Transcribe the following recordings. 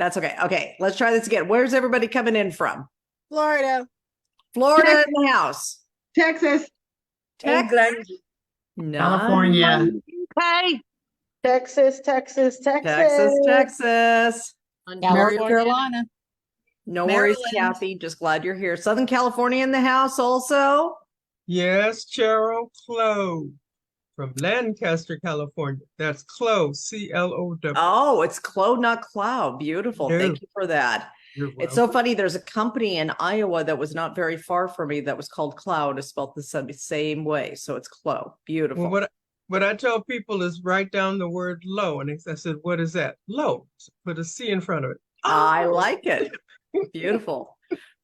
That's okay. Okay, let's try this again. Where's everybody coming in from? Florida. Florida in the house. Texas. England. California. Okay. Texas. Texas, Texas. North Carolina. No Maryland. worries, Kathy. Just glad you're here. Southern California in the house also. Yes, Cheryl Clow from Lancaster, California. That's Clow, C-L-O-W. Oh, it's Clow, not Cloud. Beautiful. No. Thank you for that. You're It's so welcome. funny. There's a company in Iowa that was not very far from me that was called Cloud. It's spelled the same way. So it's Clow. Beautiful. Well, what I tell people is write down the word low. And I said, what is that? Low. So put a C in front of it. I like it. Beautiful.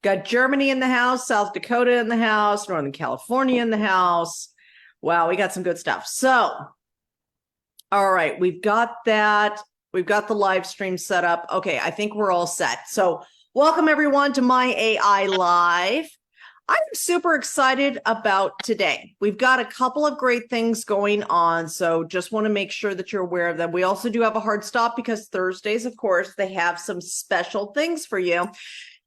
Got Germany in the house, South Dakota in the house, Northern California in the house. Wow, we got some good stuff. So, all right, we've got that. We've got the live stream set up. Okay, I think we're all set. So welcome everyone to My AI Live. I'm super excited about today. We've got a couple of great things going on, so just want to make sure that you're aware of them. We also do have a hard stop because Thursdays, of course, they have some special things for you.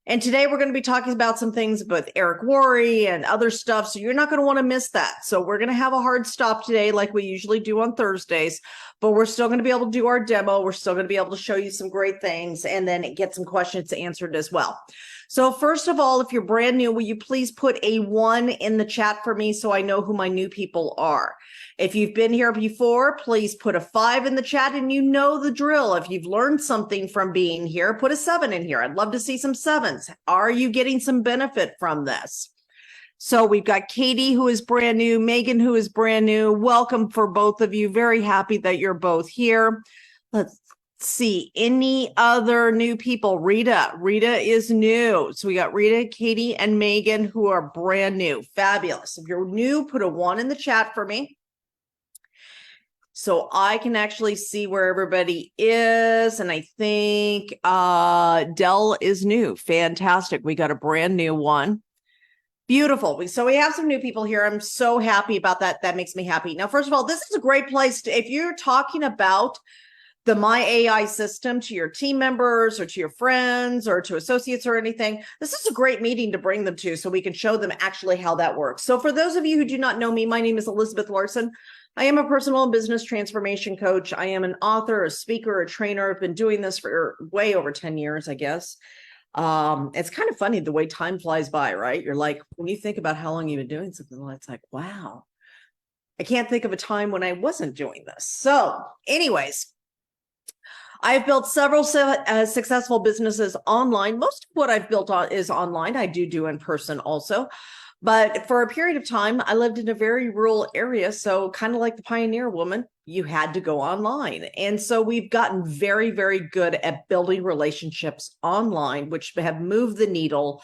And today we're going to be talking about some things with Eric Worre and other stuff, so you're not going to want to miss that. So we're going to have a hard stop today like we usually do on Thursdays, but we're still going to be able to do our demo. We're still going to be able to show you some great things and then get some questions answered as well. So first of all, if you're brand new, will you please put a 1 in the chat for me so I know who my new people are? If you've been here before, please put a 5 in the chat and you know the drill. If you've learned something from being here, put a 7 in here. I'd love to see some 7s. Are you getting some benefit from this? So we've got Katie, who is brand new, Megan, who is brand new. Welcome for both of you. Very happy that you're both here. Let's see, any other new people? Rita is new. So we got Rita, Katie, and Megan who are brand new. Fabulous. If you're new, put a 1 in the chat for me so I can actually see where everybody is. And I think Dell is new. Fantastic. We got a brand new one. Beautiful. So we have some new people here. I'm so happy about that. That makes me happy. Now, first of all, this is a great place to, if you're talking about the My AI system to your team members or to your friends or to associates or anything, this is a great meeting to bring them to so we can show them actually how that works. So for those of you who do not know me, my name is Elizabeth Larson. I am a personal and business transformation coach. I am an author, a speaker, a trainer. I've been doing this for way over 10 years, I guess. It's kind of funny the way time flies by, right? You're like, when you think about how long you've been doing something, it's like, wow, I can't think of a time when I wasn't doing this. So anyways, I've built several successful businesses online. Most of what I've built is online. I do in person also. But for a period of time, I lived in a very rural area. So kind of like the pioneer woman, you had to go online. And so we've gotten very, very good at building relationships online, which have moved the needle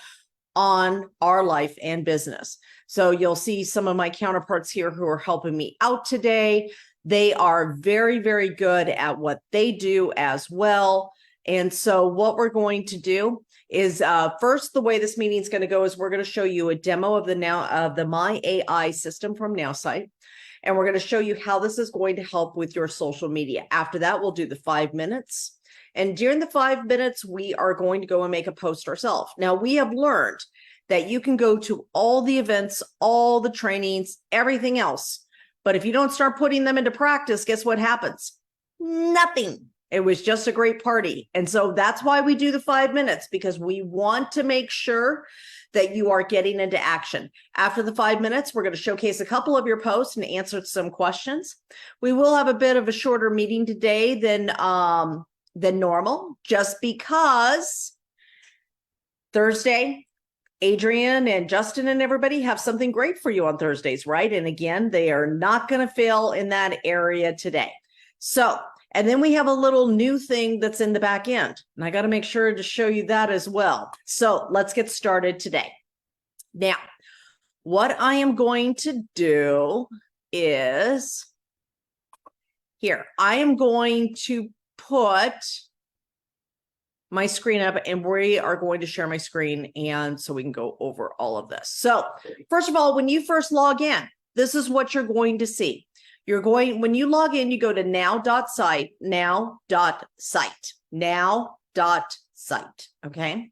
on our life and business. So you'll see some of my counterparts here who are helping me out today. They are very, very good at what they do as well. And so what we're going to do is first, the way this meeting is going to go is we're going to show you a demo of the My AI system from Nowsite. And we're going to show you how this is going to help with your social media. After that, we'll do the 5 minutes. And during the 5 minutes, we are going to go and make a post ourselves. Now, we have learned that you can go to all the events, all the trainings, everything else. But if you don't start putting them into practice, guess what happens? Nothing. It was just a great party. And so that's why we do the 5 minutes, because we want to make sure that you are getting into action. After the 5 minutes, we're going to showcase a couple of your posts and answer some questions. We will have a bit of a shorter meeting today than normal, just because Thursday, Adrian and Justin and everybody have something great for you on Thursdays, right? And again, they are not going to fail in that area today. So, and then we have a little new thing that's in the back end, and I got to make sure to show you that as well. So let's get started today. Now, what I am going to do is here, I am going to put my screen up and we are going to share my screen, and so we can go over all of this. So first of all, when you first log in, this is what you're going to see. When you log in, you go to now.site, now.site, now.site. .site. Okay.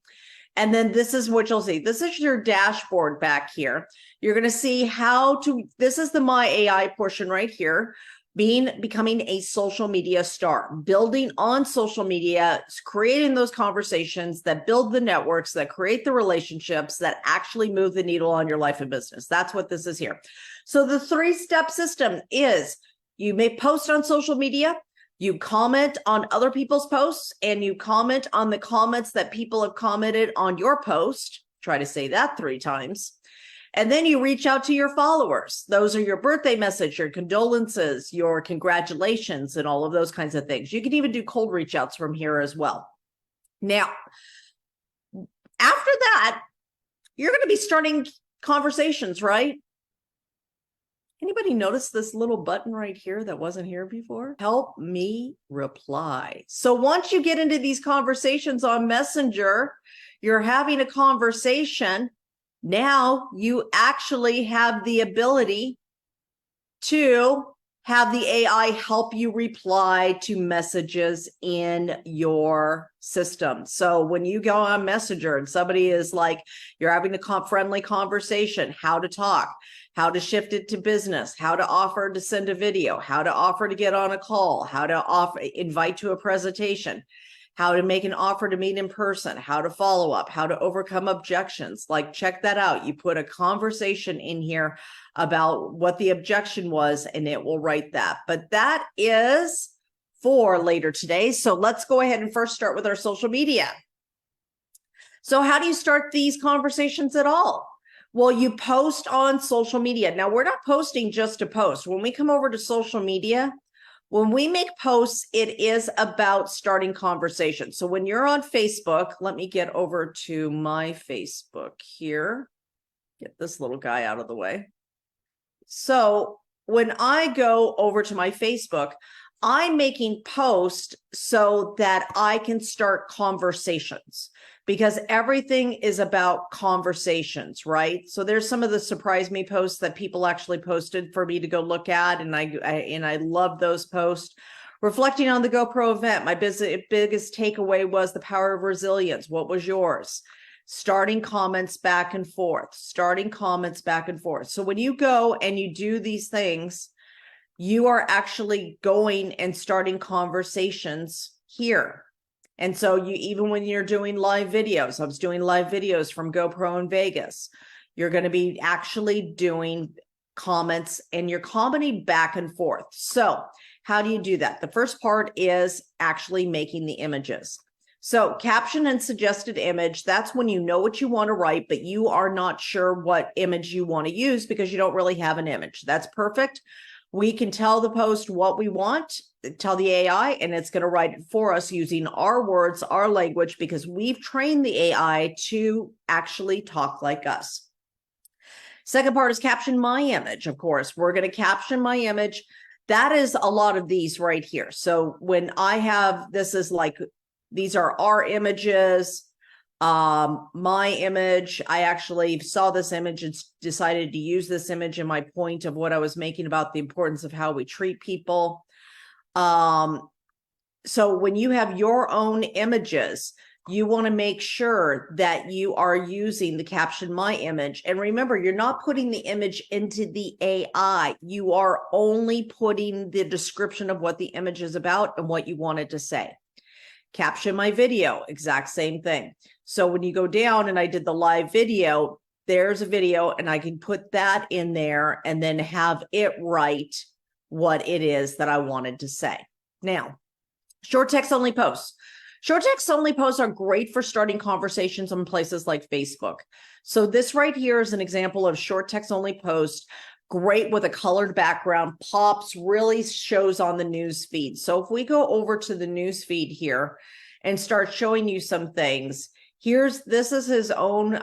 And then this is what you'll see. This is your dashboard back here. You're going to see how to, this is the My AI portion right here, becoming a social media star, building on social media, creating those conversations that build the networks, that create the relationships, that actually move the needle on your life and business. That's what this is here. So the 3-step system is you may post on social media, you comment on other people's posts, and you comment on the comments that people have commented on your post. Try to say that 3 times. And then you reach out to your followers. Those are your birthday message, your condolences, your congratulations, and all of those kinds of things. You can even do cold reach outs from here as well. Now, after that, you're going to be starting conversations, right? Anybody notice this little button right here that wasn't here before? Help me reply. So once you get into these conversations on Messenger, you're having a conversation. Now you actually have the ability to have the AI help you reply to messages in your system. So when you go on Messenger and somebody is like, you're having a friendly conversation, how to talk, how to shift it to business, how to offer to send a video, how to offer to get on a call, how to invite to a presentation, how to make an offer to meet in person, how to follow up, how to overcome objections. Like, check that out. You put a conversation in here about what the objection was, and it will write that. But that is for later today. So let's go ahead and first start with our social media. So how do you start these conversations at all? Well, you post on social media. Now, we're not posting just to post. When we come over to social media, when we make posts, it is about starting conversations. So when you're on Facebook, let me get over to my Facebook here. Get this little guy out of the way. So when I go over to my Facebook, I'm making posts so that I can start conversations, because everything is about conversations, right? So there's some of the surprise me posts that people actually posted for me to go look at, and I love those posts. Reflecting on the GoPro event, my biggest takeaway was the power of resilience. What was yours? Starting comments back and forth, starting comments back and forth. So when you go and you do these things, you are actually going and starting conversations here. And so you, even when you're doing live videos, I was doing live videos from GoPro in Vegas, you're going to be actually doing comments and you're commenting back and forth. So how do you do that? The first part is actually making the images. So caption and suggested image, that's when you know what you want to write, but you are not sure what image you want to use because you don't really have an image. That's perfect. We can tell the post what we want, tell the AI, and it's going to write it for us using our words, our language, because we've trained the AI to actually talk like us. Second part is caption my image. Of course, we're going to caption my image. That is a lot of these right here. So when I have, this is like, these are our images. My image, I actually saw this image and decided to use this image in my point of what I was making about the importance of how we treat people. So when you have your own images, you want to make sure that you are using the caption my image. And remember, you're not putting the image into the AI. You are only putting the description of what the image is about and what you wanted to say. Caption my video, exact same thing. So when you go down and I did the live video, there's a video and I can put that in there and then have it write what it is that I wanted to say. Now, short text only posts. Short text only posts are great for starting conversations on places like Facebook. So this right here is an example of short text only post. Great with a colored background, pops, really shows on the news feed. So if we go over to the news feed here and start showing you some things, this is his own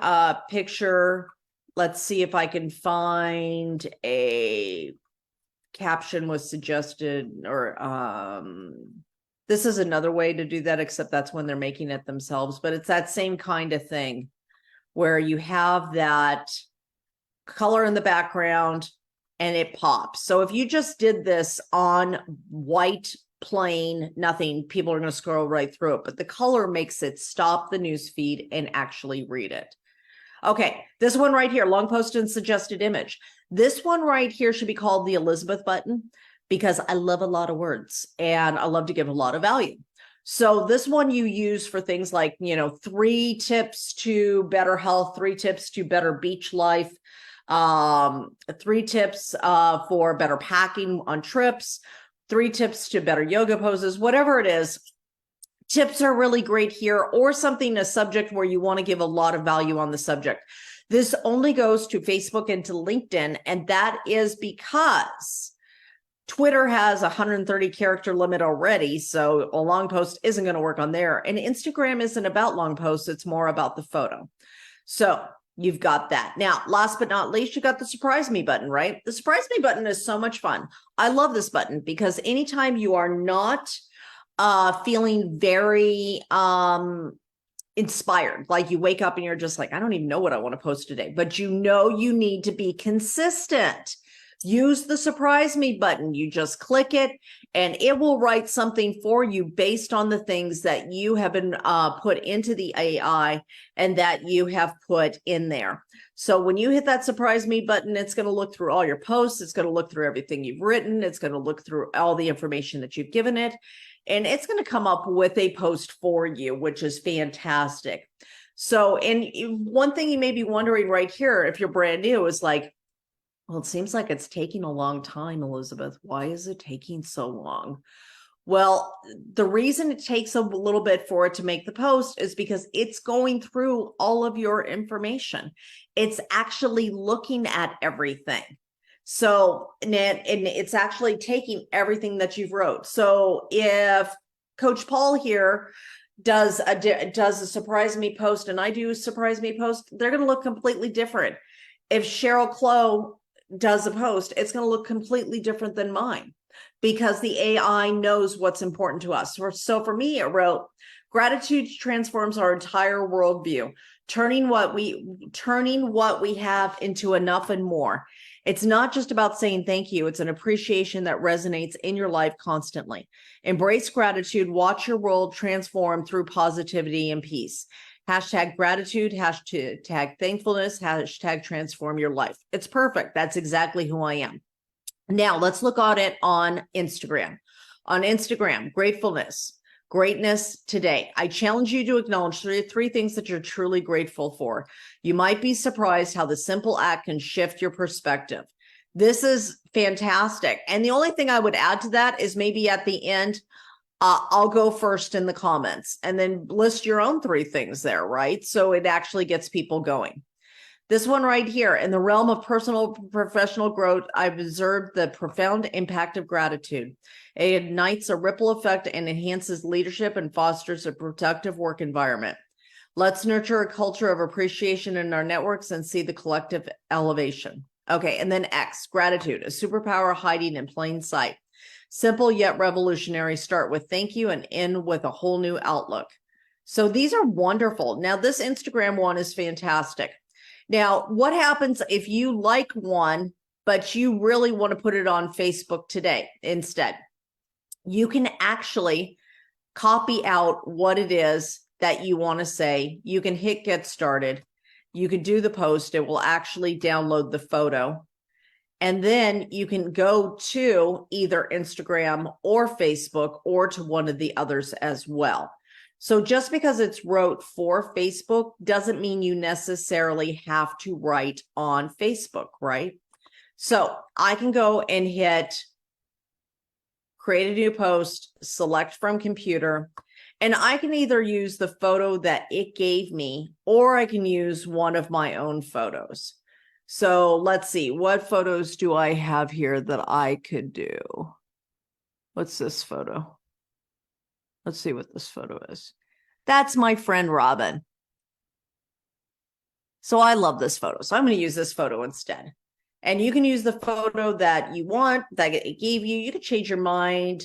picture. Let's see if I can find a caption was suggested, or this is another way to do that, except that's when they're making it themselves. But it's that same kind of thing where you have that color in the background and it pops. So if you just did this on white plain, nothing. People are going to scroll right through it, but the color makes it stop the news feed and actually read it. Okay, this one right here, long post and suggested image. This one right here should be called the Elizabeth button because I love a lot of words and I love to give a lot of value. So this one you use for things like, 3 tips to better health, 3 tips to better beach life, 3 tips for better packing on trips, 3 tips to better yoga poses, whatever it is. Tips are really great here, or something, a subject where you want to give a lot of value on the subject. This only goes to Facebook and to LinkedIn, and that is because Twitter has a 130 character limit already, so a long post isn't going to work on there. And Instagram isn't about long posts, it's more about the photo. So you've got that. Now, last but not least, you got the surprise me button, right? The surprise me button is so much fun. I love this button because anytime you are not feeling very inspired, like you wake up and you're just like, I don't even know what I want to post today, but you need to be consistent. Use the surprise me button. You just click it and it will write something for you based on the things that you have been put into the AI and that you have put in there. So when you hit that surprise me button, it's going to look through all your posts. It's going to look through everything you've written. It's going to look through all the information that you've given it. And it's going to come up with a post for you, which is fantastic. So, and one thing you may be wondering right here, if you're brand new, is like, well, it seems like it's taking a long time, Elizabeth. Why is it taking so long? Well, the reason it takes a little bit for it to make the post is because it's going through all of your information. It's actually looking at everything. So, and it's actually taking everything that you've wrote. So if Coach Paul here does a surprise me post and I do a surprise me post, they're going to look completely different. If Cheryl Clow does a post, it's going to look completely different than mine because the AI knows what's important to us. So for me, it wrote, gratitude transforms our entire worldview, turning what we have into enough and more. It's not just about saying thank you. It's an appreciation that resonates in your life constantly. Embrace gratitude. Watch your world transform through positivity and peace. Hashtag gratitude, hashtag thankfulness, hashtag transform your life. It's perfect. That's exactly who I am. Now let's look at it on Instagram. On Instagram, gratefulness. Greatness today. I challenge you to acknowledge three things that you're truly grateful for. You might be surprised how the simple act can shift your perspective. This is fantastic. And the only thing I would add to that is maybe at the end, I'll go first in the comments and then list your own 3 things there, right? So it actually gets people going. This one right here, in the realm of personal professional growth, I've observed the profound impact of gratitude. It ignites a ripple effect and enhances leadership and fosters a productive work environment. Let's nurture a culture of appreciation in our networks and see the collective elevation. Okay, and then X, gratitude, a superpower hiding in plain sight. Simple yet revolutionary. Start with thank you and end with a whole new outlook. So these are wonderful. Now, this Instagram one is fantastic. Now, what happens if you like one, but you really want to put it on Facebook today instead? You can actually copy out what it is that you want to say. You can hit get started. You can do the post. It will actually download the photo. And then you can go to either Instagram or Facebook or to one of the others as well. So just because it's wrote for Facebook doesn't mean you necessarily have to write on Facebook, right? So I can go and hit create a new post, select from computer, and I can either use the photo that it gave me, or I can use one of my own photos. So let's see, what photos do I have here that I could do? What's this photo? Let's see what this photo is. That's my friend Robin. So I love this photo. So I'm going to use this photo instead. And you can use the photo that you want, that it gave you. You can change your mind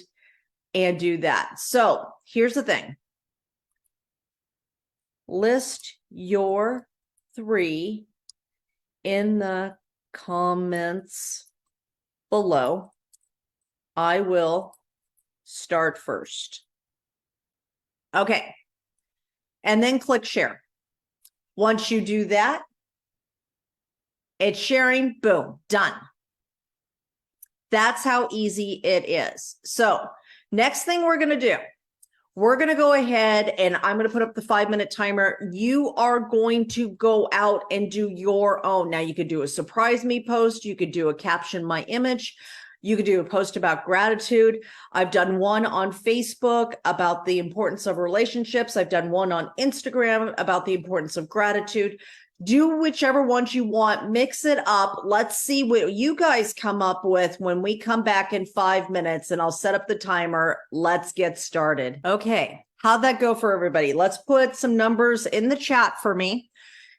and do that. So here's the thing. List your 3 in the comments below. I will start first. Okay. And then click share. Once you do that, it's sharing, boom, done. That's how easy it is. So next thing we're going to do, we're going to go ahead and I'm going to put up the 5-minute timer. You are going to go out and do your own. Now you could do a surprise me post. You could do a caption my image. You could do a post about gratitude. I've done one on Facebook about the importance of relationships. I've done one on Instagram about the importance of gratitude. Do whichever ones you want, mix it up. Let's see what you guys come up with when we come back in 5 minutes, and I'll set up the timer. Let's get started. Okay, how'd that go for everybody? Let's put some numbers in the chat for me.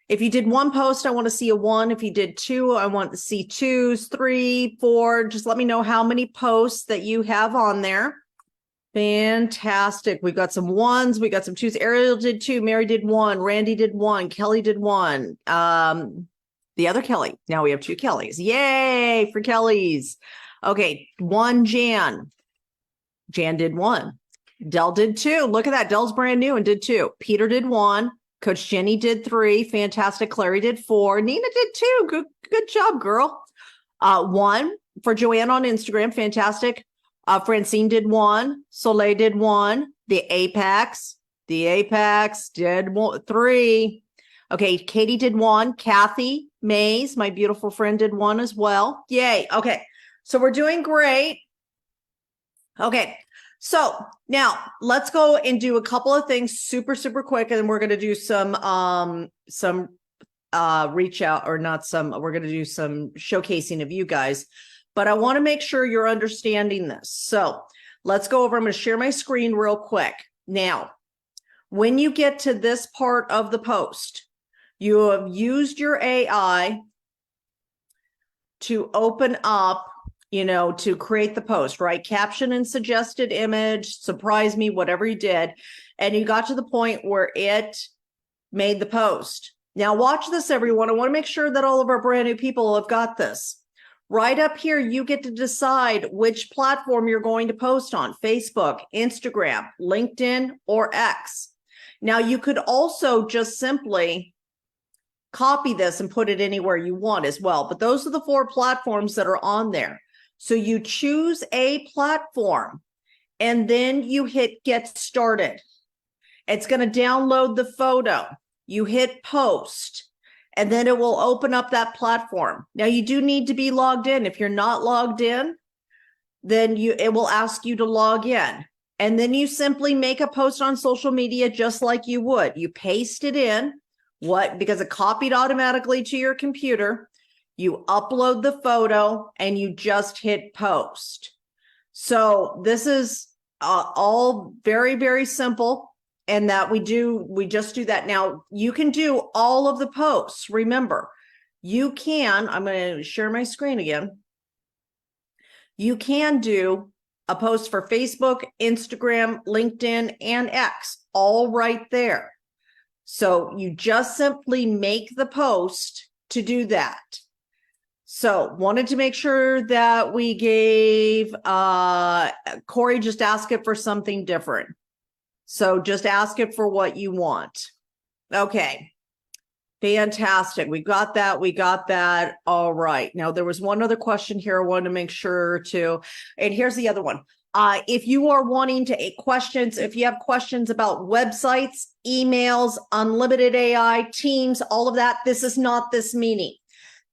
If you did one post, I want to see a 1. If you did 2, I want to see 2s, 3, 4. Just let me know how many posts that you have on there. Fantastic. We got some 1s. We got some 2s. Ariel did 2. Mary did 1. Randy did 1. Kelly did 1. The other Kelly. Now we have 2 Kellys. Yay for Kellys. Okay. 1 Jan. Jan did 1. Dell did 2. Look at that. Dell's brand new and did 2. Peter did 1. Coach Jenny did 3. Fantastic. Clary did 4. Nina did 2. Good job, girl. 1 for Joanne on Instagram. Fantastic. Francine did 1. Soleil did 1. The Apex did 3. Okay, Katie did 1. Kathy Mays, my beautiful friend, did 1 as well. Yay. Okay, so we're doing great. Okay, so now let's go and do a couple of things super quick, and then we're going to do some reach out, or not some. We're going to do some showcasing of you guys. But I want to make sure you're understanding this. So let's go over. I'm going to share my screen real quick. Now, when you get to this part of the post, you have used your AI to open up, to create the post, right? Caption and suggested image, surprise me, whatever you did. And you got to the point where it made the post. Now watch this, everyone. I want to make sure that all of our brand new people have got this. Right up here, you get to decide which platform you're going to post on: Facebook, Instagram, LinkedIn, or X. Now, you could also just simply copy this and put it anywhere you want as well. But those are the 4 platforms that are on there. So you choose a platform and then you hit get started. It's going to download the photo. You hit post. And then it will open up that platform. Now, you do need to be logged in. If you're not logged in, then it will ask you to log in. And then you simply make a post on social media just like you would. You paste it in, because it copied automatically to your computer. You upload the photo and you just hit post. So this is all very simple. And that we just do that. Now, you can do all of the posts. Remember, I'm going to share my screen again. You can do a post for Facebook, Instagram, LinkedIn, and X, all right there. So you just simply make the post to do that. So wanted to make sure that we gave Cory, just ask it for something different. So just ask it for what you want. Okay. Fantastic. We got that. All right. Now, there was one other question here I wanted to make sure to, and here's the other one. If you are wanting to if you have questions about websites, emails, unlimited AI, Teams, all of that, this is not this meeting.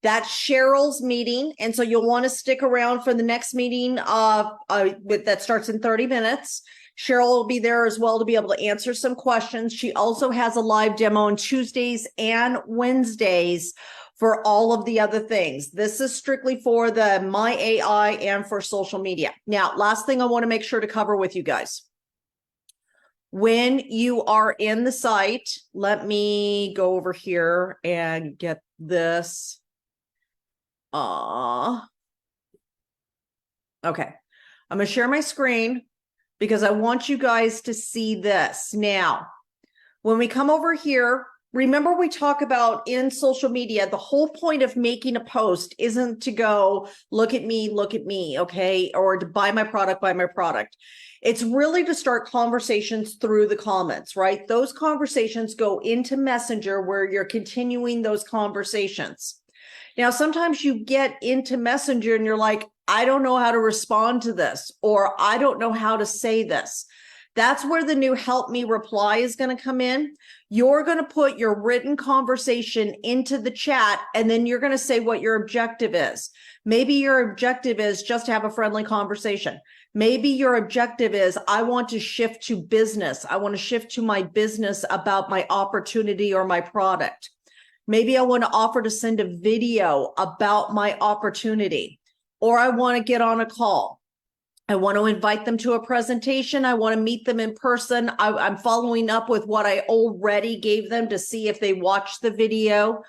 That's Cheryl's meeting. And so you'll want to stick around for the next meeting that starts in 30 minutes. Cheryl will be there as well to be able to answer some questions. She also has a live demo on Tuesdays and Wednesdays for all of the other things. This is strictly for the My AI and for social media. Now, last thing I want to make sure to cover with you guys. When you are in the site, let me go over here and get this. Okay. I'm going to share my screen, because I want you guys to see this. Now, when we come over here, remember we talk about in social media, the whole point of making a post isn't to go, look at me, okay? Or to buy my product, buy my product. It's really to start conversations through the comments, right? Those conversations go into Messenger where you're continuing those conversations. Now, sometimes you get into Messenger and you're like, I don't know how to respond to this, or I don't know how to say this. That's where the new help me reply is going to come in. You're going to put your written conversation into the chat, and then you're going to say what your objective is. Maybe your objective is just to have a friendly conversation. Maybe your objective is, I want to shift to business. I want to shift to my business about my opportunity or my product. Maybe I want to offer to send a video about my opportunity, or I want to get on a call. I want to invite them to a presentation. I want to meet them in person. I'm following up with what I already gave them to see if they watched the video.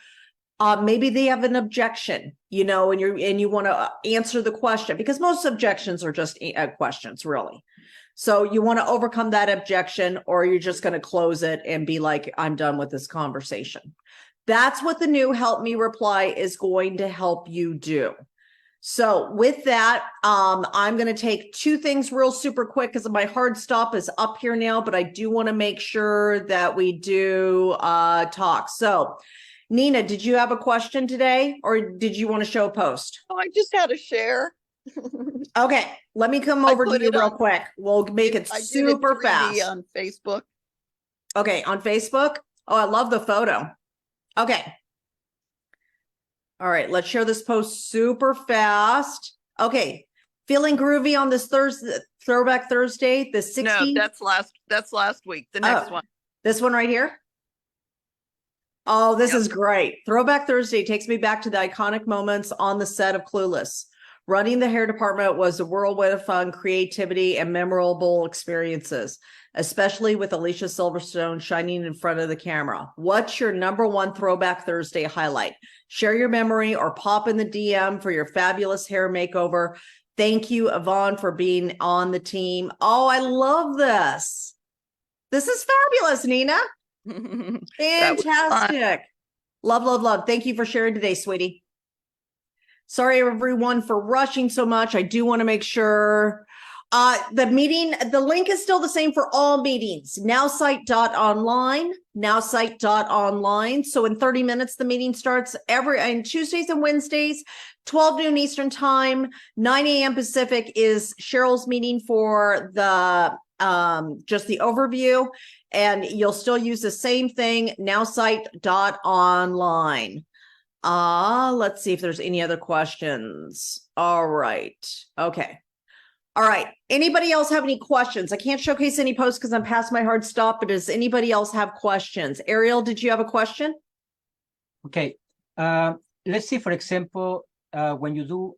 Maybe they have an objection, you know, and you want to answer the question, because most objections are just questions, really. So you want to overcome that objection, or you're just going to close it and be like, I'm done with this conversation. That's what the new help me reply is going to help you do. So with that, I'm going to take two things real super quick because my hard stop is up here now, but I do want to make sure that we do talk. So Nina, did you have a question today, or did you want to show a post? Oh, I just had a share. Okay, let me come over to you real quick. We'll make it super fast. On Facebook. Okay, on Facebook. Oh, I love the photo. Okay. All right, let's share this post super fast. Okay, feeling groovy on this Thursday, Throwback Thursday, the 16th? No, that's last week. The next one. This one right here? Oh, this is great. Throwback Thursday takes me back to the iconic moments on the set of Clueless. Running the hair department was a whirlwind of fun, creativity, and memorable experiences, especially with Alicia Silverstone shining in front of the camera. What's your number one Throwback Thursday highlight? Share your memory or pop in the DM for your fabulous hair makeover. Thank you, Yvonne, for being on the team. Oh, I love this. This is fabulous, Nina. Fantastic. Love, love, love. Thank you for sharing today, sweetie. Sorry, everyone, for rushing so much. I do want to make sure the meeting, the link is still the same for all meetings. Nowsite.online, nowsite.online. So in 30 minutes, the meeting starts on Tuesdays and Wednesdays, 12 noon Eastern time, 9 a.m. Pacific is Cheryl's meeting for the just the overview. And you'll still use the same thing, nowsite.online. Let's see if there's any other questions. All right. Okay. All right. Anybody else have any questions? I can't showcase any posts because I'm past my hard stop, but does anybody else have questions? Ariel, did you have a question? Okay. Let's see, for example, when you do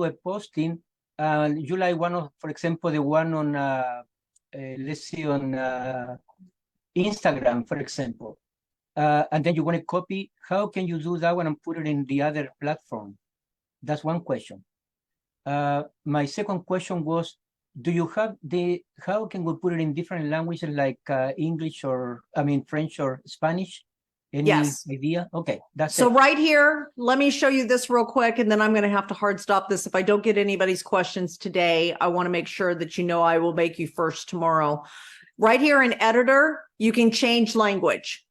a posting, you like one of, for example, the one on, let's see, on Instagram, for example. And then you want to copy, how can you do that one and put it in the other platform? That's one question. My second question was, do you have how can we put it in different languages like English or, French or Spanish? Any idea? Okay, that's so it. Right here, let me show you this real quick, and then I'm going to have to hard stop this. If I don't get anybody's questions today, I want to make sure that you know I will make you first tomorrow. Right here in Editor, you can change language.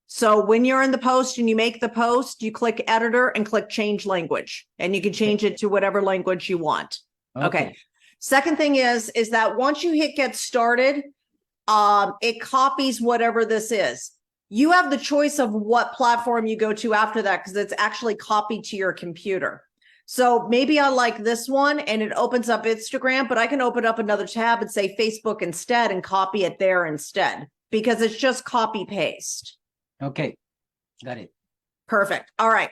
So when you're in the post and you make the post, you click Editor and click Change Language, and you can change it to whatever language you want. Okay. Second thing is that once you hit Get Started, it copies whatever this is. You have the choice of what platform you go to after that, because it's actually copied to your computer. So maybe I like this one and it opens up Instagram, but I can open up another tab and say Facebook instead and copy it there instead, because it's just copy paste. Okay, got it. Perfect. All right.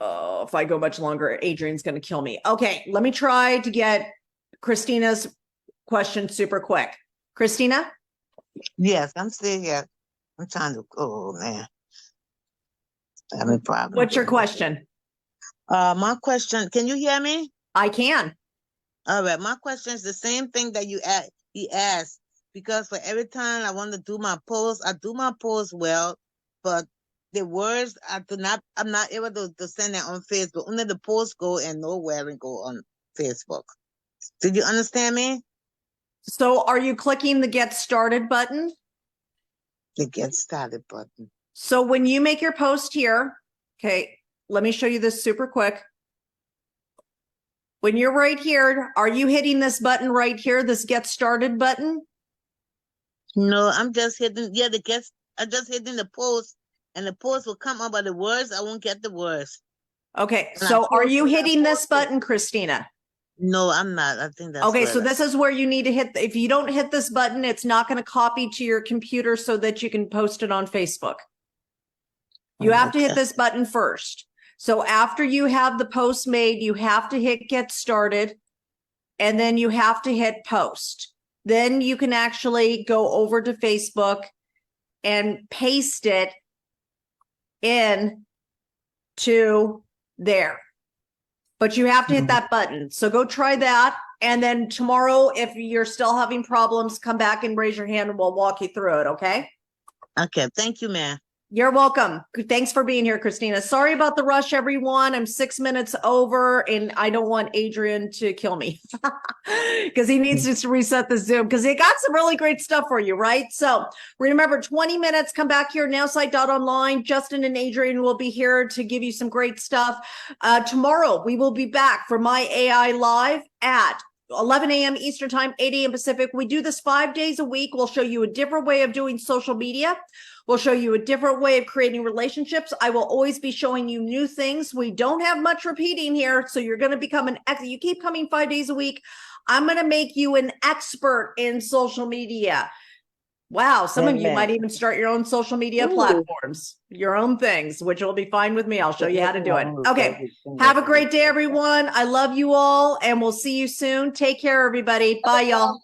Oh, if I go much longer, Adrian's going to kill me. Okay, let me try to get Christina's question super quick. Christina? Yes, I'm still here. I'm trying to, oh man. I have a problem. What's your question? My question, can you hear me? I can. All right, my question is the same thing that he asked because for every time I want to do my post, I do my post well, but the words I'm not able to send it on Facebook. Only the posts go and nowhere and go on Facebook. Did you understand me? So are you clicking the get started button? The get started button. So when you make your post here, okay, let me show you this super quick. When you're right here, are you hitting this button right here, this get started button? No, I'm just hitting, I'm just hitting the post, and the post will come up, but the words, I won't get the words. Okay, When I so are post you it, I hitting this post it. button, Christina? No, I'm not. I think that's Okay, where so this is where you need to hit. If you don't hit this button, it's not going to copy to your computer so that you can post it on Facebook. You have to hit Okay. this button first. So after you have the post made, you have to hit get started, and then you have to hit post. Then you can actually go over to Facebook and paste it in to there. But you have to hit that button. So go try that. And then tomorrow, if you're still having problems, come back and raise your hand and we'll walk you through it. Okay. Okay. Thank you, ma'am. You're welcome. Thanks for being here, Christina. Sorry about the rush, everyone. I'm 6 minutes over and I don't want Adrian to kill me because he needs to reset the Zoom because he got some really great stuff for you, right? So remember, 20 minutes, come back here, nowsite.online. Justin and Adrian will be here to give you some great stuff. Tomorrow, we will be back for My AI Live at 11 a.m. Eastern Time, 8 a.m. Pacific. We do this 5 days a week. We'll show you a different way of doing social media. We'll show you a different way of creating relationships. I will always be showing you new things. We don't have much repeating here, so you're going to become an expert. You keep coming 5 days a week. I'm going to make you an expert in social media. Wow, some of you might even start your own social media platforms, your own things, which will be fine with me. I'll show you how to do it. Okay, have a great day, everyone. I love you all, and we'll see you soon. Take care, everybody. Bye, y'all.